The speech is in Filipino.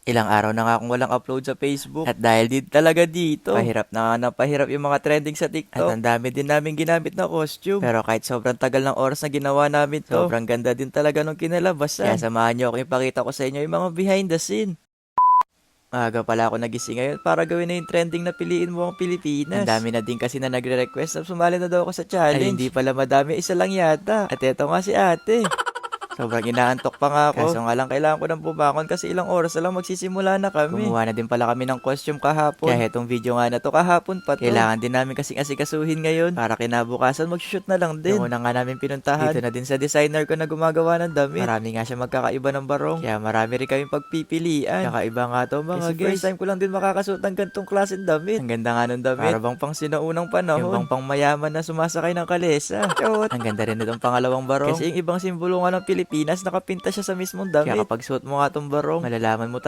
Ilang araw na nga akong walang upload sa Facebook. At dahil din talaga dito, pahirap na nga na pahirap yung mga trending sa TikTok. At ang dami din namin ginamit na costume. Pero kahit sobrang tagal ng oras na ginawa namin to, sobrang ganda din talaga nung kinalabasan. Kaya samahan nyo ako ipakita ko sa inyo yung mga behind the scene. Maaga pala ako nagising ngayon para gawin na yung trending na piliin mo ang Pilipinas. Ang dami na din kasi na nagre-request na sumali na daw ako sa challenge. Ay, hindi pala madami, isa lang yata. At eto nga si ate. Sobrang inaantok pa nga ako. Kaso nga lang kailangan ko nang bumangon kasi ilang oras na lang magsisimula na kami. Gumawa na din pala kami ng costume kahapon. Kaya itong video nga na to kahapon pa to. Kailangan din namin kasing asikasuhin ngayon para kinabukasan mag-shoot na lang din. Yung una nga namin pinuntahan. Dito na din sa designer ko na gumagawa ng damit. Marami nga siya magkakaiba ng barong. Kaya marami rin kaming pagpipilian. Kakaiba nga to mga guys. First time ko lang din makakasuot ng gantong klaseng damit. Ang ganda nga ng damit. Para bang pang sinaunang panahon. Yung bang pang mayaman na sumasakay ng kalesa. Chot. Ang ganda rin itong pangalawang barong. Kasi yung ibang simbolo nga ng Pilipinas, nakapinta siya sa mismong damit. Kaya kapag suot mo nga tong barong, malalaman mo talaga